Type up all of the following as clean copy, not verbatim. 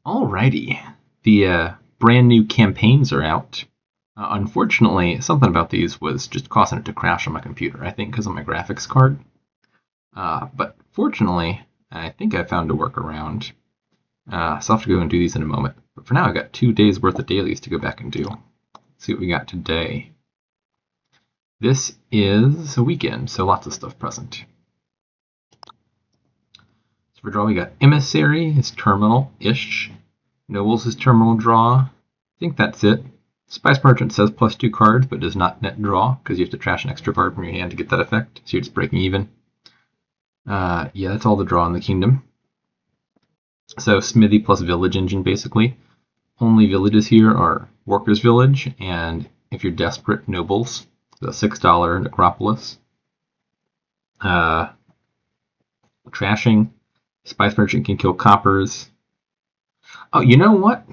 Alrighty, the brand new campaigns are out. Unfortunately, something about these was just causing it to crash on my computer, I think because of my graphics card. But fortunately, I think I found a workaround. So I'll have to go and do these in a moment. But for now, I've got 2 days worth of dailies to go back and do. Let's see what we got today. This is a weekend, so lots of stuff present. So for draw, we got Emissary is terminal-ish. Nobles is terminal draw. I think that's it. Spice Merchant says +2 cards, but does not net draw, because you have to trash an extra card from your hand to get that effect, so you're just breaking even. Yeah, that's all the draw in the kingdom. So Smithy plus Village Engine, basically. Only villages here are Workers' Village, and if you're desperate, Nobles. The $6 Necropolis. Trashing. Spice Merchant can kill coppers. Oh, you know what?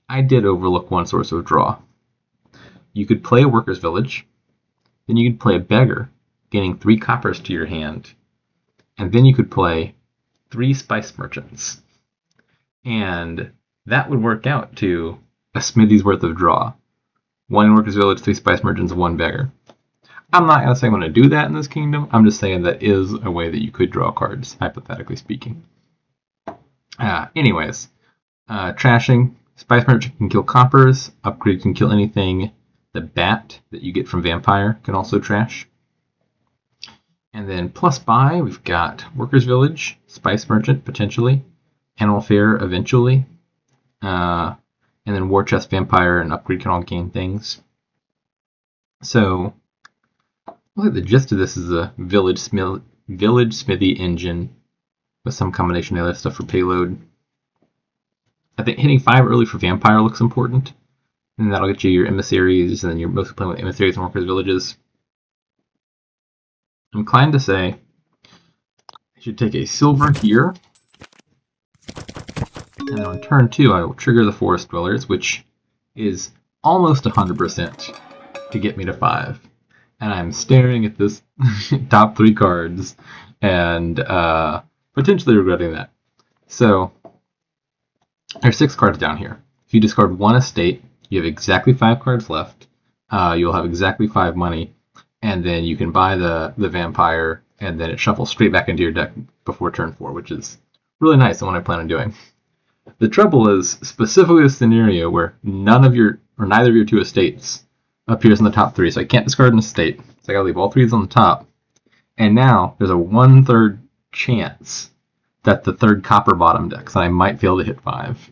I did overlook one source of draw. You could play a Workers' Village, then you could play a Beggar, gaining 3 coppers to your hand, and then you could play 3 Spice Merchants. And that would work out to a Smithy's worth of draw. 1 Workers' Village, 3 Spice Merchants, 1 Beggar. I'm not going to say I'm going to do that in this kingdom. I'm just saying that is a way that you could draw cards, hypothetically speaking. Anyways, trashing. Spice Merchant can kill coppers. Upgrade can kill anything. The bat that you get from Vampire can also trash. And then plus buy, we've got Workers' Village, Spice Merchant potentially, Animal Fair eventually, and then War Chest, Vampire, and Upgrade can all gain things. So, look at the gist of this is a Village Smithy engine with some combination of other stuff for payload. I think hitting 5 early for Vampire looks important, and that'll get you your Emissaries, and then you're mostly playing with Emissaries and Workers' Villages. I'm inclined to say I should take a silver here, and then on turn 2 I will trigger the Forest Dwellers, which is almost 100% to get me to 5. And I'm staring at this top 3 cards and potentially regretting that. So there's 6 cards down here. If you discard 1 estate, you have exactly 5 cards left. You'll have exactly 5 money, and then you can buy the Vampire, and then it shuffles straight back into your deck before turn 4, which is really nice and what I plan on doing. The trouble is specifically a scenario where neither of your 2 estates appears in the top 3, so I can't discard an estate. So I gotta leave all 3s on the top. And now there's a 1/3 chance that the 3rd copper bottom decks, and I might fail to hit 5.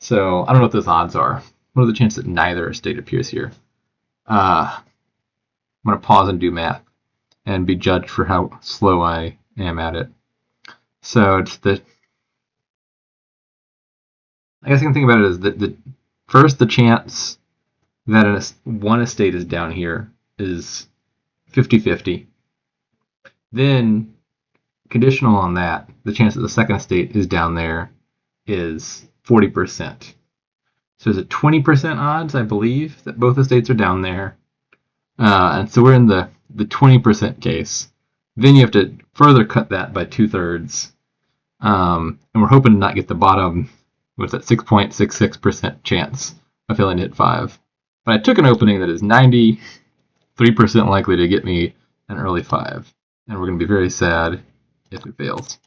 So I don't know what those odds are. What are the chances that neither estate appears here? I'm gonna pause and do math and be judged for how slow I am at it. So it's I guess I can think about it as the first, the chance that 1 estate is down here is 50-50. Then, conditional on that, the chance that the 2nd estate is down there is 40%. So there's a 20% odds, I believe, that both estates are down there. And so we're in the 20% case. Then you have to further cut that by 2/3. And we're hoping to not get the bottom, what's that, 6.66% chance of failing to hit 5. But I took an opening that is 93% likely to get me an early 5. And we're going to be very sad if it fails.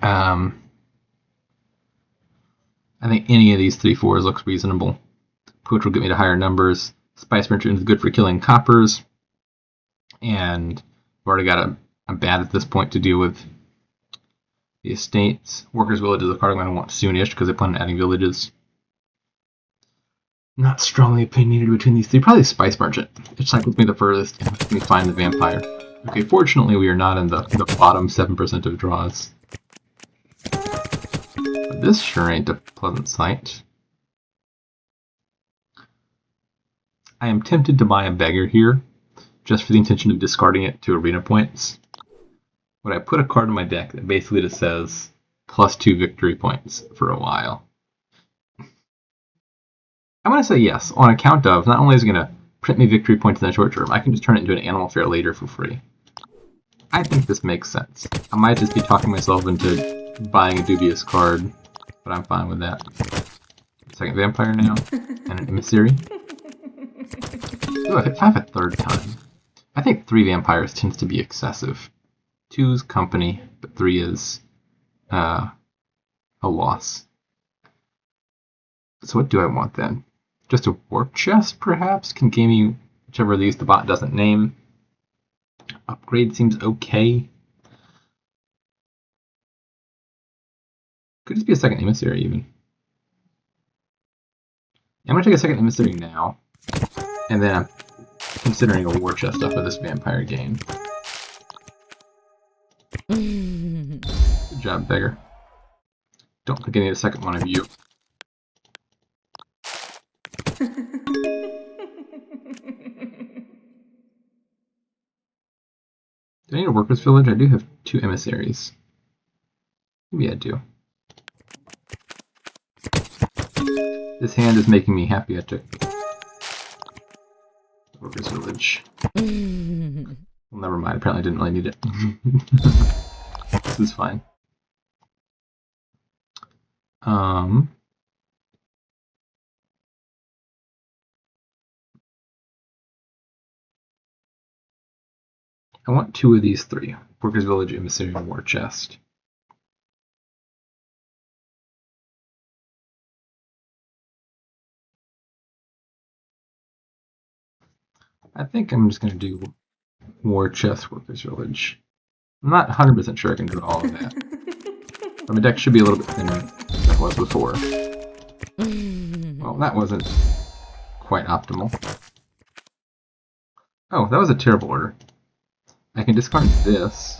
I think any of these 3/4s looks reasonable. Which will get me to higher numbers. Spice Merchant is good for killing coppers. And I've already got a bat at this point to deal with the estates. Workers' Village is a card I'm going to want soonish because I plan on adding villages. Not strongly opinionated between these 3. Probably Spice Merchant. It cycles me the furthest and lets me find the Vampire. Okay, fortunately we are not in the bottom 7% of draws. But this sure ain't a pleasant sight. I am tempted to buy a Beggar here, just for the intention of discarding it to arena points. But I put a card in my deck that basically just says +2 victory points for a while. I'm going to say yes, on account of not only is it going to print me victory points in the short term, I can just turn it into an Animal Fair later for free. I think this makes sense. I might just be talking myself into buying a dubious card, but I'm fine with that. Second vampire now, and an emissary. Ooh, I hit 5 a third time. I think 3 vampires tends to be excessive. 2 is company, but 3 is a loss. So what do I want then? Just a war chest, perhaps? Can game me whichever of these the bot doesn't name. Upgrade seems okay. Could just be a second emissary, even. I'm going to take a second emissary now, and then I'm considering a war chest off of this vampire gain. Good job, beggar. Don't think I need a second one of you. Do I need a workers' village? I do have 2 emissaries. Maybe I do. This hand is making me happy I took workers' village. Well, never mind. Apparently I didn't really need it. This is fine. I want 2 of these 3. Workers' village, emissary, and war chest. I think I'm just going to do war chest, workers' village. I'm not 100% sure I can do all of that. But my deck should be a little bit thinner than it was before. Well, that wasn't quite optimal. Oh, that was a terrible order. I can discard this.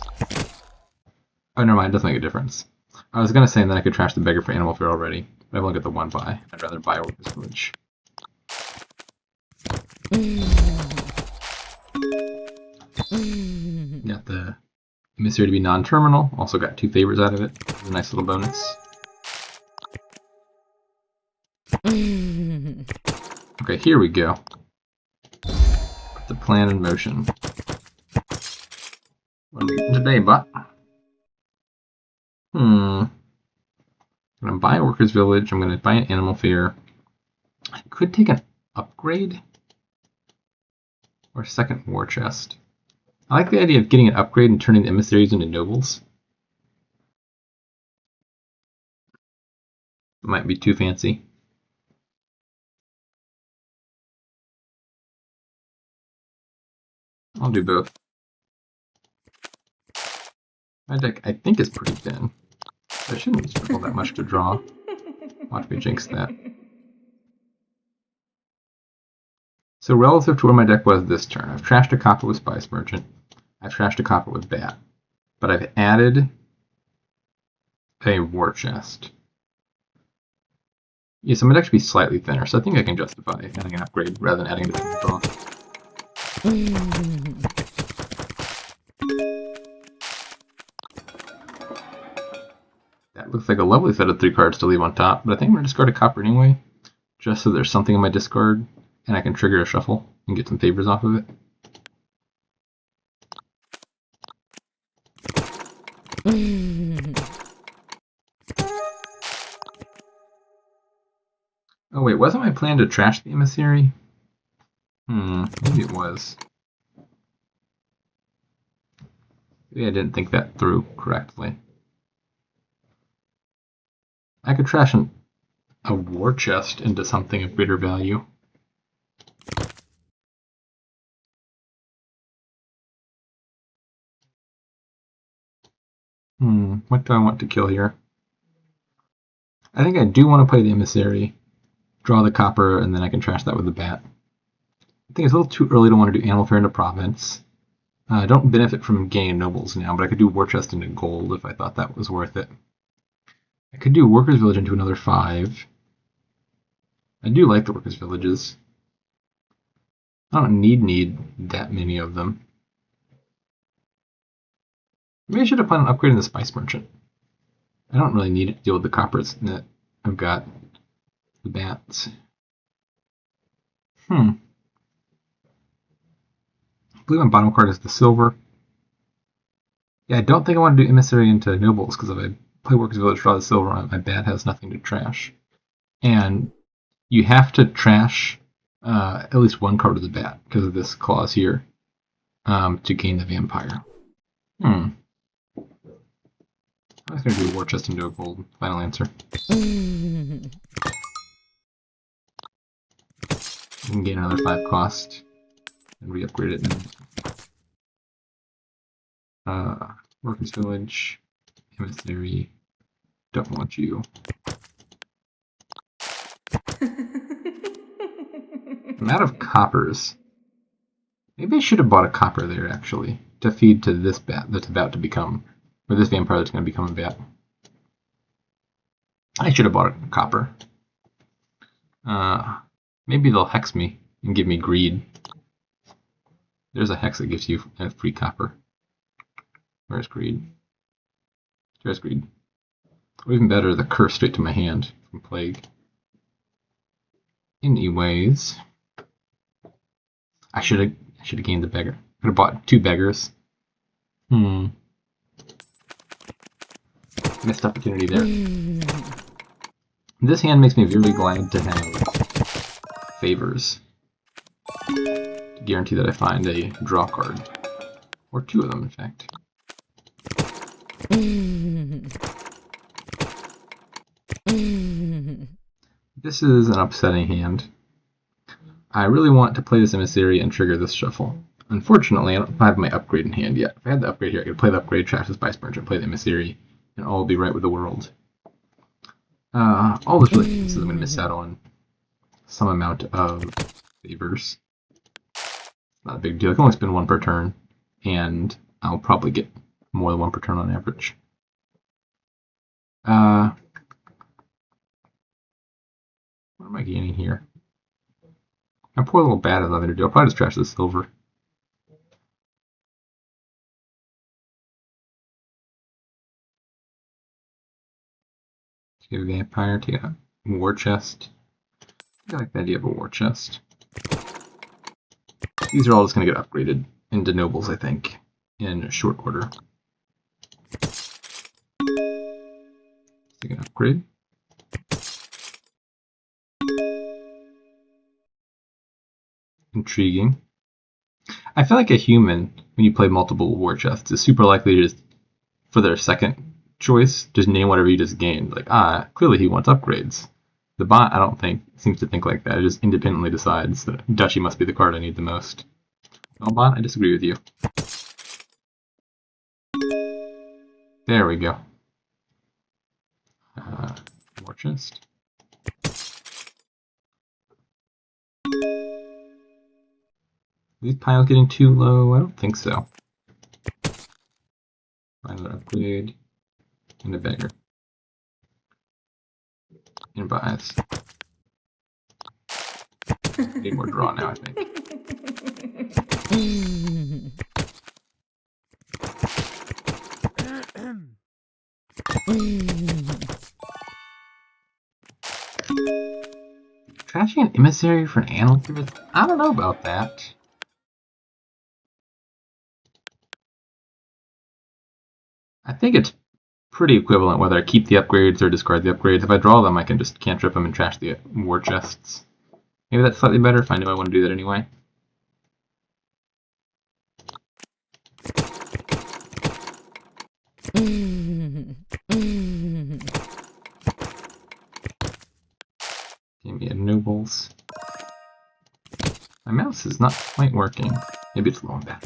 Oh, never mind, it doesn't make a difference. I was going to say that I could trash the beggar for animal fear already, but I've only got the 1 buy. I'd rather buy a workers' village. Got the emissary to be non-terminal. Also got 2 favors out of it. A nice little bonus. Okay, here we go. Put the plan in motion. What are we getting today, bot? I'm going to buy a workers' village. I'm going to buy an animal fair. I could take an upgrade or a second war chest. I like the idea of getting an upgrade and turning the emissaries into nobles. It might be too fancy. I'll do both. My deck, I think, is pretty thin. I shouldn't struggle that much to draw. Watch me jinx that. So relative to where my deck was this turn, I've trashed a copper with Spice Merchant. I've trashed a copper with Bat. But I've added a war chest. Yeah, so my deck should be slightly thinner, so I think I can justify adding an upgrade rather than adding a different draw. That looks like a lovely set of 3 cards to leave on top, but I think I'm going to discard a copper anyway, just so there's something in my discard, and I can trigger a shuffle and get some favors off of it. Oh wait, wasn't my plan to trash the emissary? Maybe it was. Maybe I didn't think that through correctly. I could trash a war chest into something of greater value. What do I want to kill here? I think I do want to play the emissary, draw the copper, and then I can trash that with the bat. I think it's a little too early to want to do animal fair into province. I don't benefit from gaining nobles now, but I could do war chest into gold if I thought that was worth it. I could do workers' village into another 5. I do like the workers' villages. I don't need that many of them. Maybe I should have planned on upgrading the Spice Merchant. I don't really need it to deal with the coppers that I've got. The bats. I believe my bottom card is the silver. Yeah, I don't think I want to do emissary into nobles, because if I play Workers Village, draw the silver. My bat has nothing to trash. And you have to trash at least one card of the bat because of this clause here to gain the vampire. I was going to do a war chest into a gold. Final answer. You can gain another 5 cost and re-upgrade it. Workers Village, Emissary, don't want you. I'm out of coppers. Maybe I should have bought a copper there, actually, to feed to this bat that's about to become, or this vampire that's going to become a bat. I should have bought a copper. Maybe they'll hex me and give me greed. There's a hex that gives you a free copper. Where's greed? There's greed. Or even better, the curse straight to my hand from plague. Anyways, I should have gained the beggar. Could have bought 2 beggars. Missed opportunity there. This hand makes me very glad to have favors. To guarantee that I find a draw card. Or 2 of them, in fact. This is an upsetting hand. I really want to play this Emissary and trigger this shuffle. Unfortunately, I don't have my upgrade in hand yet. If I had the upgrade here, I could play the upgrade, trash the Spice Merchant, play the Emissary, and all would be right with the world. All this really means is I'm going to miss out on some amount of favors. Not a big deal. I can only spend 1 per turn, and I'll probably get more than 1 per turn on average. What am I gaining here? My poor little bat has nothing to do. I'll probably just trash the silver. Take a vampire, take a war chest. I like the idea of a war chest. These are all just going to get upgraded into nobles, I think, in short order. Take an upgrade. Intriguing. I feel like a human, when you play multiple war chests, is super likely to just, for their second choice, just name whatever you just gained. Like, clearly he wants upgrades. The bot, I don't think, seems to think like that. It just independently decides that Duchy must be the card I need the most. No, bot, I disagree with you. There we go. War chest. Are these piles getting too low? I don't think so. Find another upgrade. And a beggar. And buys. Need more draw now, I think. Trashing an emissary for an animal? I don't know about that. I think it's pretty equivalent whether I keep the upgrades or discard the upgrades. If I draw them, I can just cantrip them and trash the war chests. Maybe that's slightly better if I know I want to do that anyway. Give me a nobles. My mouse is not quite working. Maybe it's low on back.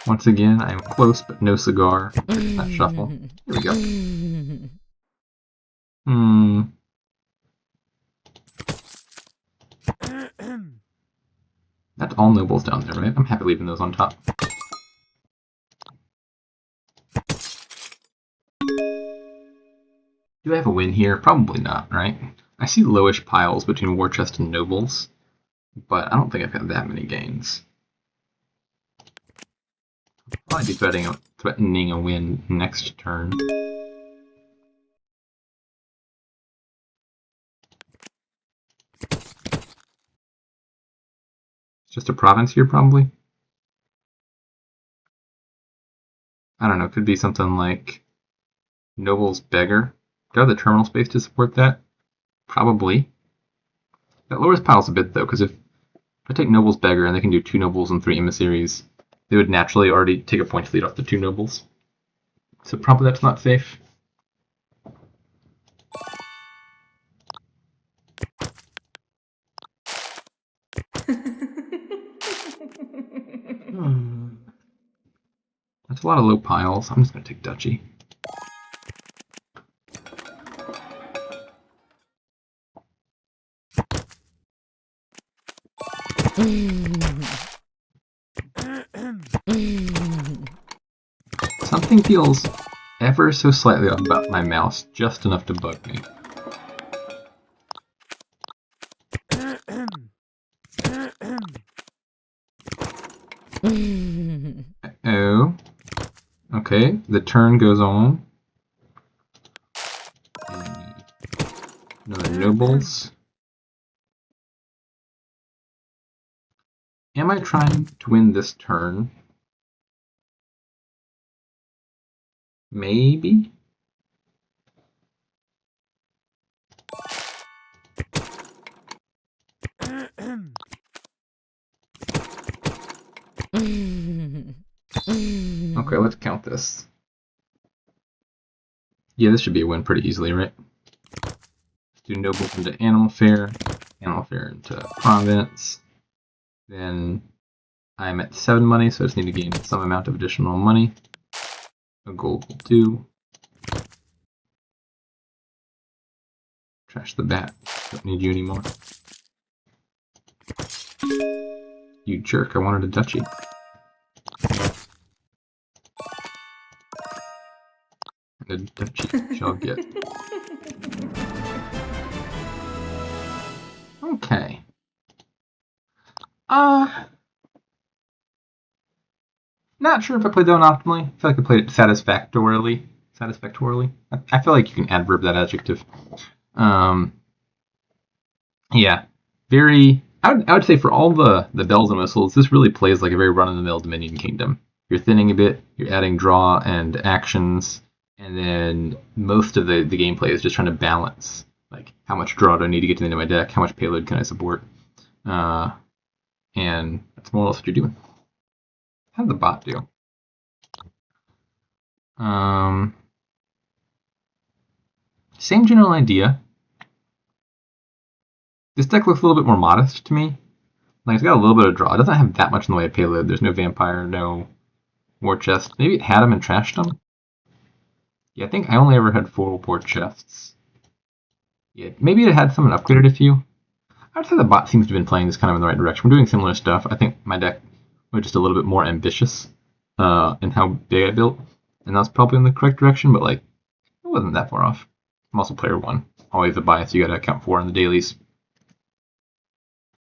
Once again, I am close, but no cigar. That shuffle. Here we go. That's all nobles down there, right? I'm happy leaving those on top. Do I have a win here? Probably not, right? I see lowish piles between war chest and nobles, but I don't think I've got that many gains. I'll probably be threatening a win next turn. It's just a province here, probably. I don't know, could be something like Noble's Beggar. Do I have the terminal space to support that? Probably. That lowers piles a bit though, because if I take Noble's Beggar and they can do 2 Nobles and 3 Emissaries, they would naturally already take a point lead off the 2 Nobles. So probably that's not safe. That's a lot of low piles. I'm just going to take Duchy. Something feels ever so slightly off about my mouse, just enough to bug me. Oh. Okay, the turn goes on. Another Nobles. Am I trying to win this turn? Maybe? Okay, let's count this. Yeah, this should be a win pretty easily, right? Let's do Nobles into Animal Fair into Province. Then I'm at 7 money, so I just need to gain some amount of additional money. A gold will do. Trash the bat. Don't need you anymore. You jerk, I wanted a duchy. And a duchy shall get. Okay. Not sure if I played that one optimally. I feel like I played it satisfactorily. I feel like you can adverb that adjective. Yeah, very. I would say for all the bells and whistles, this really plays like a very run-of-the-mill Dominion Kingdom. You're thinning a bit, you're adding draw and actions, and then most of the gameplay is just trying to balance like how much draw do I need to get to the end of my deck, how much payload can I support, and that's more or less what you're doing. How did the bot do? Same general idea. This deck looks a little bit more modest to me. Like, it's got a little bit of draw. It doesn't have that much in the way of payload. There's no Vampire, no War Chest. Maybe it had them and trashed them? Yeah, I think I only ever had 4 War Chests. Yeah, maybe it had some and upgraded a few. I would say the bot seems to have been playing this kind of in the right direction. We're doing similar stuff. I think my deck was just a little bit more ambitious in how big I built. And that's probably in the correct direction, but like, it wasn't that far off. I'm also player 1. Always a bias you gotta account for in the dailies.